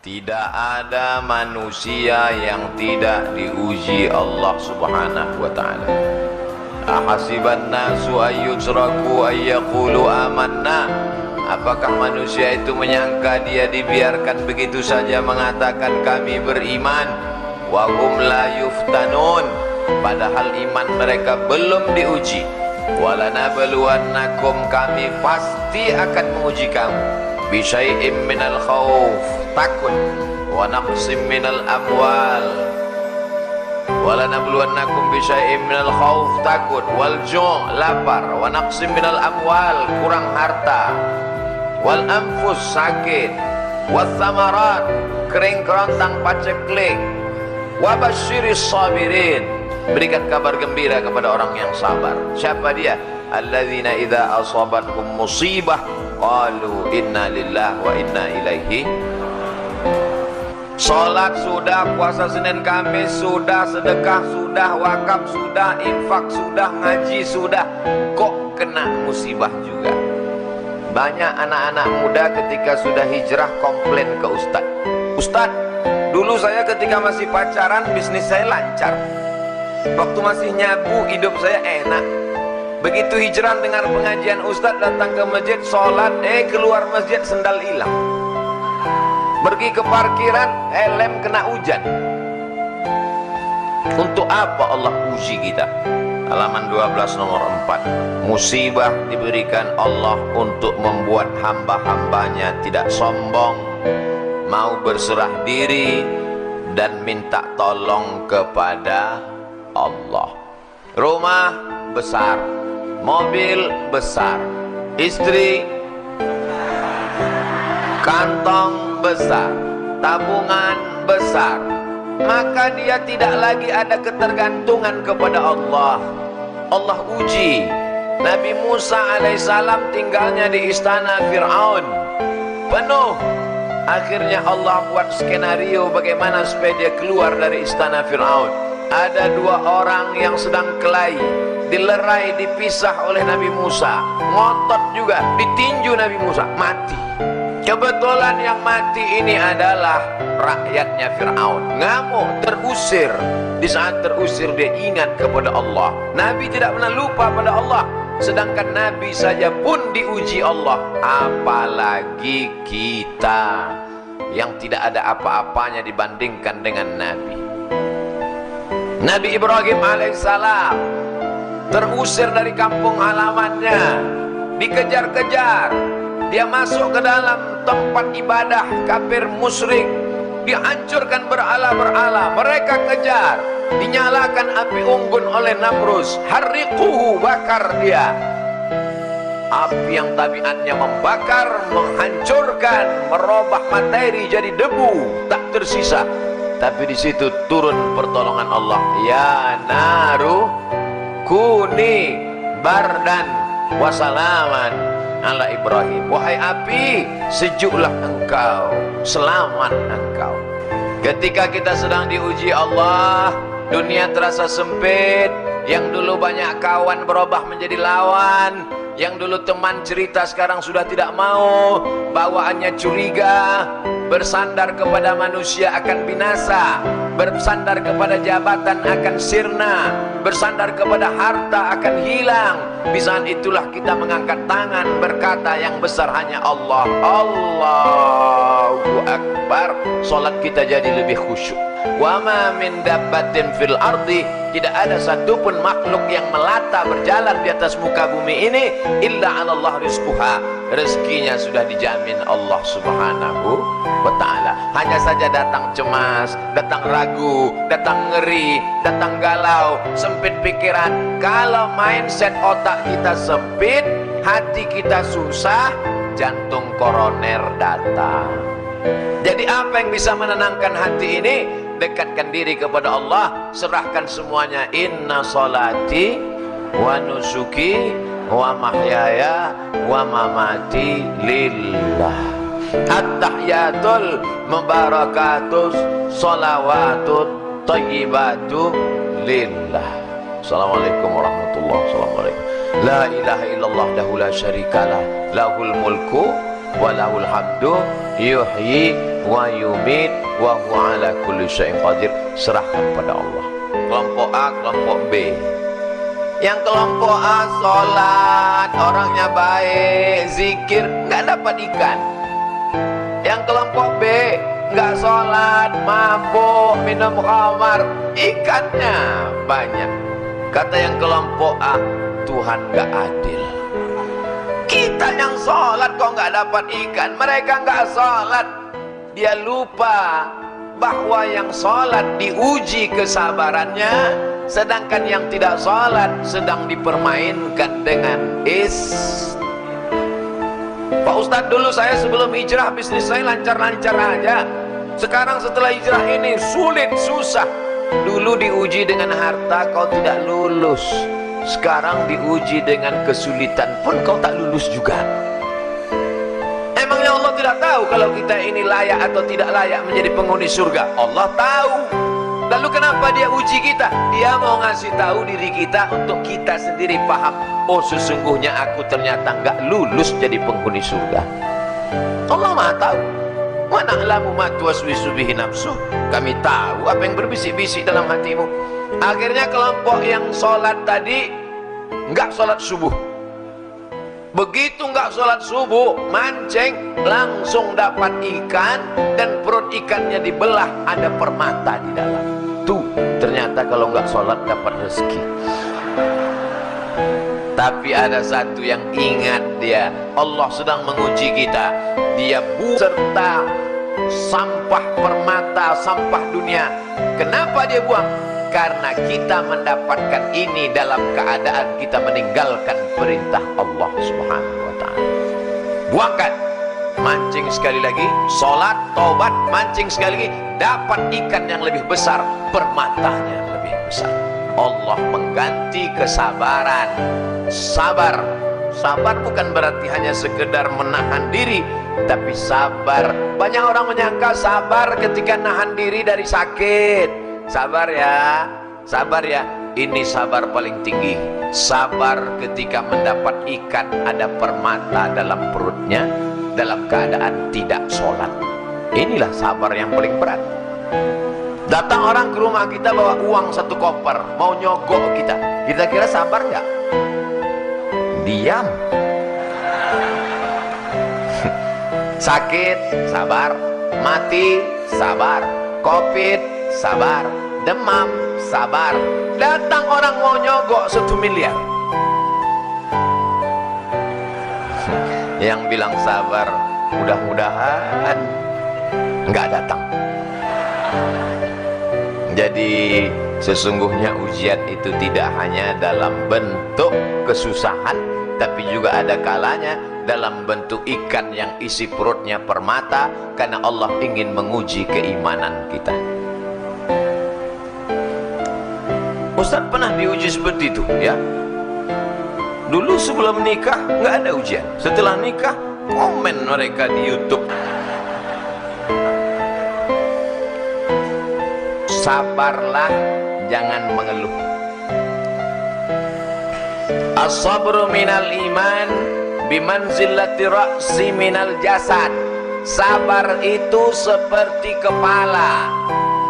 Tidak ada manusia yang tidak diuji Allah Subhanahu wa ta'ala. Ahasiban nasu ayyutraku ayyaqulu amanna. Apakah manusia itu menyangka dia dibiarkan begitu saja mengatakan kami beriman, wa hum la yuftanun, padahal iman mereka belum diuji. Walanabluwannakum, kami pasti akan menguji kamu, bisyai'im minal khauf, takut, wa naqsim minal amwal. Walanabluwannakum bisyai'im minal khauf, takut, wal ju', lapar, wa naqsim minal amwal, kurang harta, wal anfus, sakit, was samarat, kering kerontang paceklik, wa basyiris sabirin, berikan kabar gembira kepada orang yang sabar. Siapa dia? Alladzina idza asabatkum musibah qalu inna lillahi wa inna ilaihi. Salat sudah, puasa Senin Kamis sudah, sedekah sudah, wakaf sudah, infak sudah, ngaji sudah, kok kena musibah juga. Banyak anak-anak muda ketika sudah hijrah komplain ke ustaz. Ustaz, dulu saya ketika masih pacaran bisnis saya lancar, waktu masih nyabu hidup saya enak. Begitu hijrah dengar pengajian ustaz, datang ke masjid sholat, keluar masjid sendal hilang. Pergi ke parkiran, helm kena hujan. Untuk apa Allah uji kita? Halaman 12 nomor 4. Musibah diberikan Allah untuk membuat hamba-hambanya tidak sombong, mau berserah diri dan minta tolong kepada Allah. Rumah besar, mobil besar, istri, kantong besar, tabungan besar, maka dia tidak lagi ada ketergantungan kepada Allah. Allah uji. Nabi Musa alaihissalam tinggalnya di istana Fir'aun, penuh. Akhirnya Allah buat skenario bagaimana supaya dia keluar dari istana Fir'aun. Ada dua orang yang sedang kelahi, dilerai, dipisah oleh Nabi Musa, ngotot juga, ditinju Nabi Musa, mati. Kebetulan yang mati ini adalah rakyatnya Fir'aun. Ngamuk, terusir. Di saat terusir dia ingat kepada Allah. Nabi tidak pernah lupa pada Allah. Sedangkan Nabi saja pun diuji Allah, apalagi kita yang tidak ada apa-apanya dibandingkan dengan Nabi. Nabi Ibrahim alaihissalam terusir dari kampung halamannya, dikejar-kejar. Dia masuk ke dalam tempat ibadah kafir musyrik, dihancurkan berhala-berhala, mereka kejar, dinyalakan api unggun oleh Namrus, harriquhu, bakar dia. Api yang tabiatnya membakar, menghancurkan, merubah materi jadi debu, tak tersisa. Tapi di situ turun pertolongan Allah. Ya naru kuni bardan wasalaman ala Ibrahim. Wahai api, sejuklah engkau, selamat engkau. Ketika kita sedang diuji Allah, dunia terasa sempit. Yang dulu banyak kawan berubah menjadi lawan. Yang dulu teman cerita sekarang sudah tidak mau. Bawaannya curiga. Bersandar kepada manusia akan binasa, bersandar kepada jabatan akan sirna, bersandar kepada harta akan hilang. Di saat itulah kita mengangkat tangan berkata yang besar hanya Allah. Allahu Akbar. Salat kita jadi lebih khusyuk. Wa ma min dabbatin fil ardi, tidak ada satupun makhluk yang melata berjalan di atas muka bumi ini illa 'alallah rizquha, rezekinya sudah dijamin Allah Subhanahu wa ta'ala. Hanya saja datang cemas, datang ragu, datang ngeri, datang galau, sempit pikiran. Kalau mindset otak kita sempit, hati kita susah, jantung koroner datang. Jadi apa yang bisa menenangkan hati ini? Dekatkan diri kepada Allah, serahkan semuanya. Inna salati wa nusuki wa mahyaya wa mamati lillah. At-tahiyatul mubarakatus sholawatut thayyibatu lillah. Assalamualaikum warahmatullahi wabarakatuh. La ilaha illallah dahu la syarikalah, lahul mulku wa lahul hamdu, yuhyi wa yumit wa huwa ala kulli syai'in qadir. Serahkan pada Allah. Kelompok A, kelompok B. Yang kelompok A sholat, orangnya baik, zikir, nggak dapat ikan. Yang kelompok B nggak sholat, mabuk, minum khamar, ikannya banyak. Kata yang kelompok A, Tuhan nggak adil. Kita yang sholat kok nggak dapat ikan, mereka nggak sholat. Dia lupa bahwa yang sholat diuji kesabarannya, sedangkan yang tidak sholat sedang dipermainkan dengan Pak Ustadz, dulu saya sebelum hijrah bisnis saya lancar-lancar aja. Sekarang setelah hijrah ini sulit, susah. Dulu diuji dengan harta, kau tidak lulus. Sekarang diuji dengan kesulitan pun kau tak lulus juga. Emangnya Allah tidak tahu kalau kita ini layak atau tidak layak menjadi penghuni surga? Allah tahu. Lalu kenapa dia uji kita? Dia mau ngasih tahu diri kita untuk kita sendiri paham. Oh, sesungguhnya aku ternyata nggak lulus jadi penghuni surga. Allah Maha tahu. Wa na'lamu ma tuwaswisu bihi nafsuh. Kami tahu apa yang berbisik-bisik dalam hatimu. Akhirnya kelompok yang sholat tadi nggak sholat subuh. Begitu nggak sholat subuh, mancing, langsung dapat ikan, dan perut ikannya dibelah, ada permata di dalam. Tuh, ternyata kalau nggak sholat dapat rezeki. Tapi ada satu yang ingat dia, Allah sedang menguji kita. Dia serta sampah permata, sampah dunia. Kenapa dia buang? Karena kita mendapatkan ini dalam keadaan kita meninggalkan perintah Allah Subhanahu wa ta'ala. Buangkan, mancing sekali lagi, sholat, taubat, mancing sekali lagi, dapat ikan yang lebih besar, permatanya lebih besar. Allah mengganti kesabaran. Sabar, sabar bukan berarti hanya sekedar menahan diri, tapi sabar. Banyak orang menyangka sabar ketika nahan diri dari sakit. Sabar ya, sabar ya. Ini sabar paling tinggi. Sabar ketika mendapat ikan ada permata dalam perutnya, dalam keadaan tidak sholat. Inilah sabar yang paling berat. Datang orang ke rumah kita bawa uang 1 koper, mau nyogok kita. Kita kira sabar nggak? Diam. Sakit, sabar. Mati, sabar. Covid, sabar. Demam, sabar. Datang orang mau nyogok 1 miliar. Yang bilang sabar, mudah-mudahan nggak datang. Jadi sesungguhnya ujian itu tidak hanya dalam bentuk kesusahan, tapi juga ada kalanya dalam bentuk ikan yang isi perutnya permata, karena Allah ingin menguji keimanan kita. Ustaz pernah diuji seperti itu ya. Dulu sebelum nikah nggak ada ujian, setelah nikah komen mereka di YouTube. Sabarlah, jangan mengeluh. As-sabru minal iman bimanzilati ra'si minal jasad. Sabar itu seperti kepala.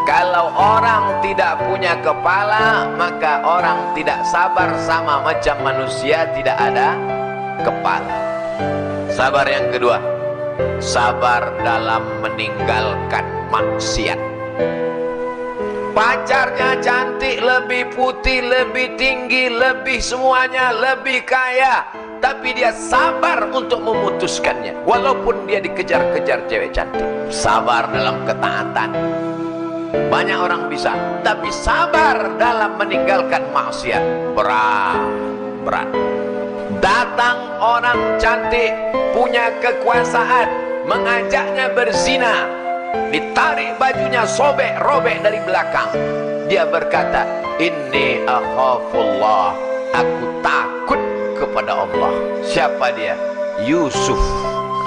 Kalau orang tidak punya kepala, maka orang tidak sabar, sama macam manusia tidak ada kepala. Sabar yang kedua, sabar dalam meninggalkan maksiat. Pacarnya cantik, lebih putih, lebih tinggi, lebih semuanya, lebih kaya, tapi dia sabar untuk memutuskannya walaupun dia dikejar-kejar cewek cantik. Sabar dalam ketaatan. Banyak orang bisa, tapi sabar dalam meninggalkan maksiat berat. Datang orang cantik, punya kekuasaan, mengajaknya berzina, ditarik bajunya, sobek-robek dari belakang. Dia berkata, inni akhafullah, aku takut kepada Allah. Siapa dia? Yusuf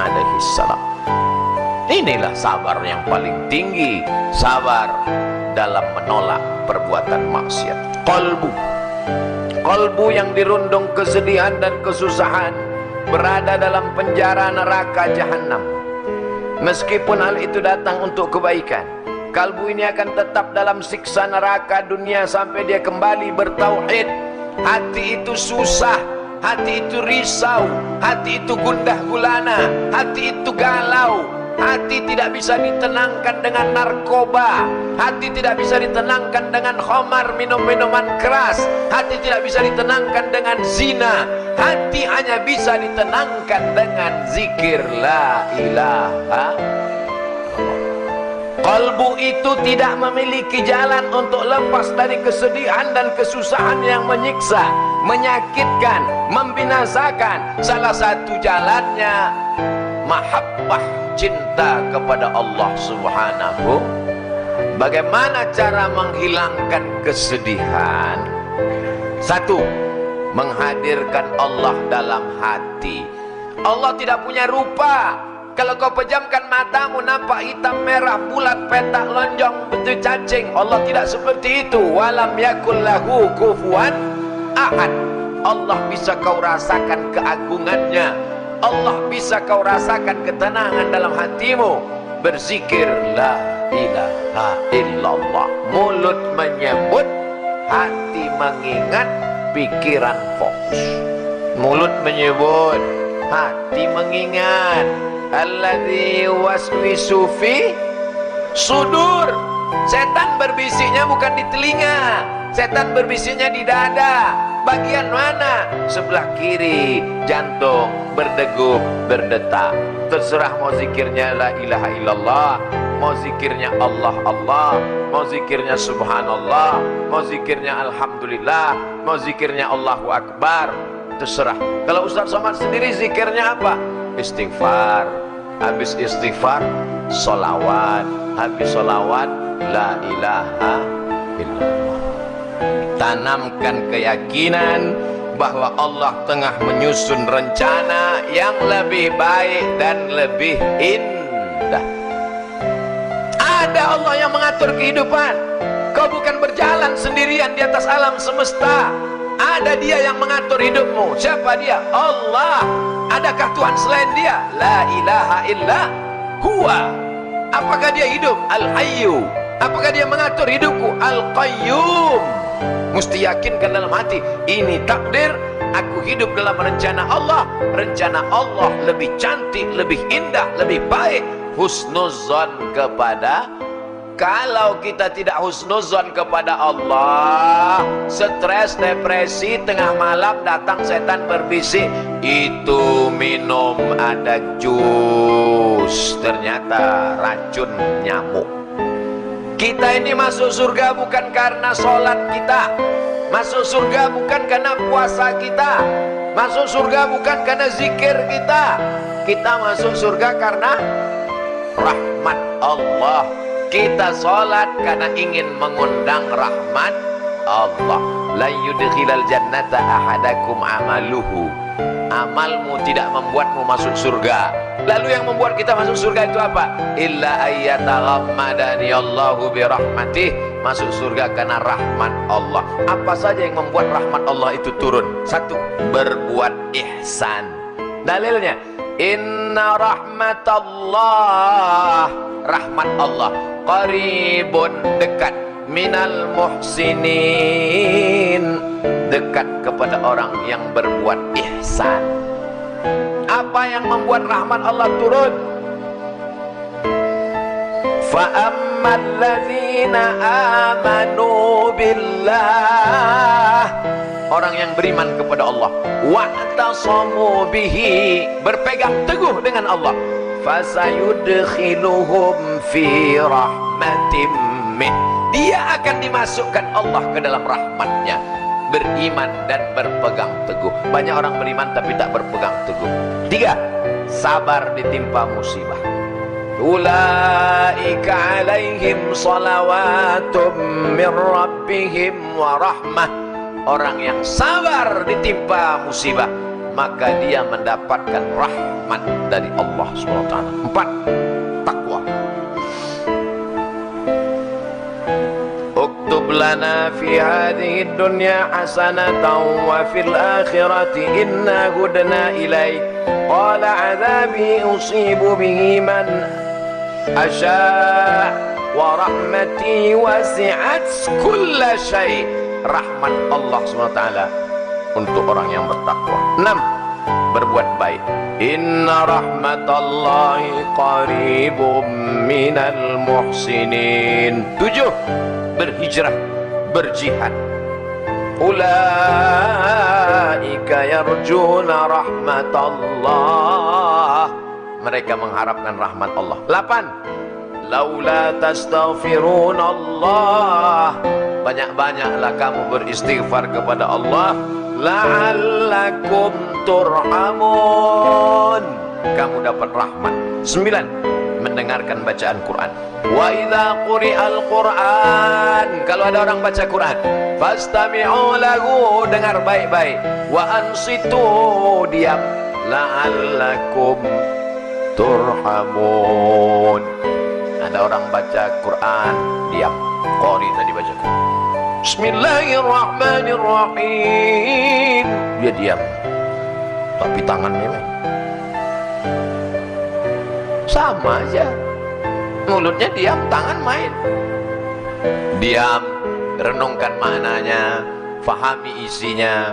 alaihissalam. Inilah sabar yang paling tinggi, sabar dalam menolak perbuatan maksiat. Qalbu yang dirundung kesedihan dan kesusahan berada dalam penjara neraka jahanam. Meskipun hal itu datang untuk kebaikan, kalbu ini akan tetap dalam siksa neraka dunia sampai dia kembali bertauhid. Hati itu susah, hati itu risau, hati itu gundah gulana, hati itu galau. Hati tidak bisa ditenangkan dengan narkoba, hati tidak bisa ditenangkan dengan khamar, minum-minuman keras, hati tidak bisa ditenangkan dengan zina, hati hanya bisa ditenangkan dengan zikir la ilaha. Qalbu itu tidak memiliki jalan untuk lepas dari kesedihan dan kesusahan yang menyiksa, menyakitkan, membinasakan. Salah satu jalannya mahabbah, cinta kepada Allah Subhanahu. Bagaimana cara menghilangkan kesedihan? Satu, menghadirkan Allah dalam hati. Allah tidak punya rupa. Kalau kau pejamkan matamu nampak hitam merah bulat petak lonjong bentuk cacing. Allah tidak seperti itu. Walam yakul lahu kufuwan ahad. Allah bisa kau rasakan keagungannya, Allah bisa kau rasakan ketenangan dalam hatimu. Berzikir la ilaha illallah. Mulut menyebut, hati mengingat, pikiran fokus. Mulut menyebut, hati mengingat. Alladzi waswisu fi sudur. Setan berbisiknya bukan di telinga, setan berbisiknya di dada. Bagian mana? Sebelah kiri. Jantung berdegup, berdetak. Terserah mau zikirnya la ilaha illallah, mau zikirnya Allah Allah, mau zikirnya subhanallah, mau zikirnya alhamdulillah, mau zikirnya Allahu akbar. Terserah. Kalau Ustaz Somad sendiri zikirnya apa? Istighfar. Habis istighfar solawat, habis solawat la ilaha illallah. Tanamkan keyakinan bahwa Allah tengah menyusun rencana yang lebih baik dan lebih indah. Ada Allah yang mengatur kehidupan. Kau bukan berjalan sendirian di atas alam semesta. Ada Dia yang mengatur hidupmu. Siapa Dia? Allah. Adakah Tuhan selain Dia? La ilaha illa huwa. Apakah Dia hidup? Al-Hayyu. Apakah Dia mengatur hidupku? Al-Qayyum. Mesti yakinkan dalam hati, ini takdir, aku hidup dalam rencana Allah. Rencana Allah lebih cantik, lebih indah, lebih baik. Husnuzon kepada. Kalau kita tidak husnuzon kepada Allah, stres, depresi, tengah malam datang setan berbisik, itu minum ada jus, ternyata racun nyamuk. Kita ini masuk surga bukan karena sholat kita, masuk surga bukan karena puasa kita, masuk surga bukan karena zikir kita. Kita masuk surga karena rahmat Allah. Kita sholat karena ingin mengundang rahmat Allah. La yudkhilal jannata ahadakum amaluhu. Amalmu tidak membuatmu masuk surga. Lalu yang membuat kita masuk surga itu apa? Illa ayyataghammadani Allahu birahmatih. Masuk surga karena rahmat Allah. Apa saja yang membuat rahmat Allah itu turun? Satu, berbuat ihsan. Dalilnya, inna rahmatallah, rahmat Allah qaribun, dekat, minal muhsinin, dekat kepada orang yang berbuat ihsan. Apa yang membuat rahmat Allah turun? Fa'ammal ladzina amanu billah, orang yang beriman kepada Allah, wa'tasamu bihi, berpegang teguh dengan Allah, fasayudkhiluhum fi rahmatim min, dia akan dimasukkan Allah ke dalam rahmatnya. Beriman dan berpegang teguh. Banyak orang beriman tapi tak berpegang teguh. Tiga, sabar ditimpa musibah. Ulaika alaihim salawatum min rabbihim wa rahmah. Orang yang sabar ditimpa musibah, maka dia mendapatkan rahmat dari Allah SWT. Empat, takwa. lana fi hadhihi dunya hasanatan wa fil akhirati inna hudna ilaik qala azabi usibu bihi man asya wa rahmati wasi'at kulla syai'. Rahmat Allah SWT untuk orang yang bertakwa. 6. Berbuat baik. Inna rahmatallahi qaribum minal muhsinin. 7. Berhijrah, berjihad. Ulaika yarjuna rahmatallah. Mereka mengharapkan rahmat Allah. 8. Laula tastaghfirunallah. Banyak-banyaklah kamu beristighfar kepada Allah. La'allakum turhamun. Kamu dapat rahmat. 9. Mendengarkan bacaan Quran. Wa idza quri'al Quran. Kalau ada orang baca Quran, fastami'u lahu, dengar baik-baik. Wa ansitu, diam. La'allakum turhamun. Ada orang baca Quran, diam. Qari tadi baca Quran. Bismillahirrahmanirrahim. Dia diam. Tapi tangannya sama aja. Mulutnya diam, tangan main. Diam, renungkan maknanya, fahami isinya,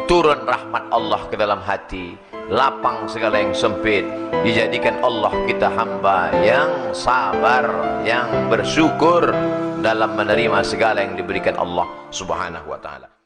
turun rahmat Allah ke dalam hati, lapang segala yang sempit. Dijadikan Allah kita hamba yang sabar, yang bersyukur dalam menerima segala yang diberikan Allah Subhanahu wa ta'ala.